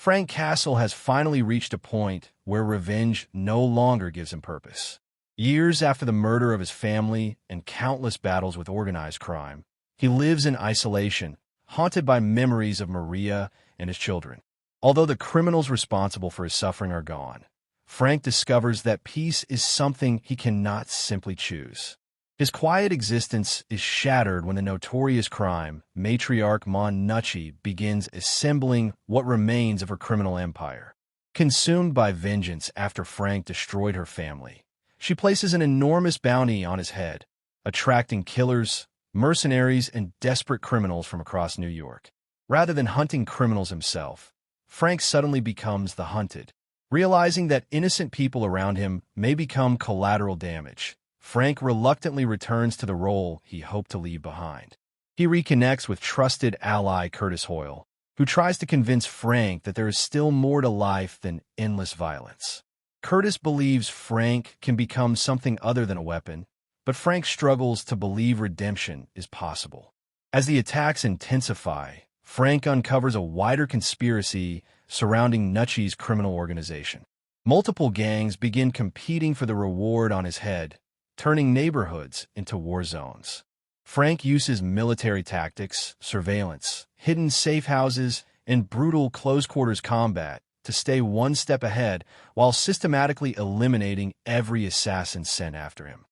Frank Castle has finally reached a point where revenge no longer gives him purpose. Years after the murder of his family and countless battles with organized crime, he lives in isolation, haunted by memories of Maria and his children. Although the criminals responsible for his suffering are gone, Frank discovers that peace is something he cannot simply choose. His quiet existence is shattered when the notorious crime matriarch Mon Nucci begins assembling what remains of her criminal empire. Consumed by vengeance after Frank destroyed her family, she places an enormous bounty on his head, attracting killers, mercenaries, and desperate criminals from across New York. Rather than hunting criminals himself, Frank suddenly becomes the hunted. Realizing that innocent people around him may become collateral damage, Frank reluctantly returns to the role he hoped to leave behind. He reconnects with trusted ally Curtis Hoyle, who tries to convince Frank that there is still more to life than endless violence. Curtis believes Frank can become something other than a weapon, but Frank struggles to believe redemption is possible. As the attacks intensify, Frank uncovers a wider conspiracy surrounding Nucci's criminal organization. Multiple gangs begin competing for the reward on his head, turning neighborhoods into war zones. Frank uses military tactics, surveillance, hidden safe houses, and brutal close-quarters combat to stay one step ahead while systematically eliminating every assassin sent after him.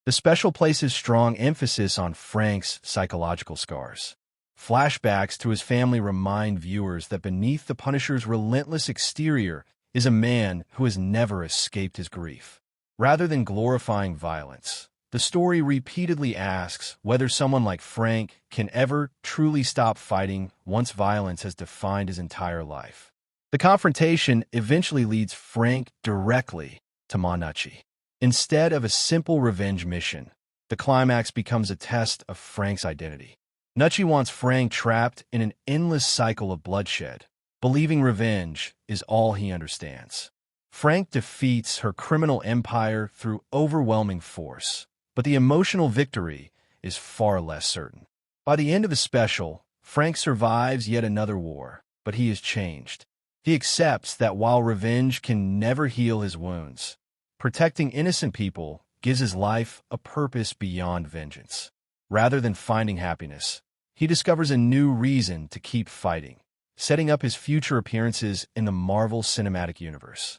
The special places strong emphasis on Frank's psychological scars. Flashbacks to his family remind viewers that beneath the Punisher's relentless exterior is a man who has never escaped his grief. Rather than glorifying violence, the story repeatedly asks whether someone like Frank can ever truly stop fighting once violence has defined his entire life. The confrontation eventually leads Frank directly to Mon Nucci. Instead of a simple revenge mission, the climax becomes a test of Frank's identity. Nucci wants Frank trapped in an endless cycle of bloodshed, believing revenge is all he understands. Frank defeats her criminal empire through overwhelming force, but the emotional victory is far less certain. By the end of the special, Frank survives yet another war, but he is changed. He accepts that while revenge can never heal his wounds, protecting innocent people gives his life a purpose beyond vengeance. Rather than finding happiness, he discovers a new reason to keep fighting, setting up his future appearances in the Marvel Cinematic Universe.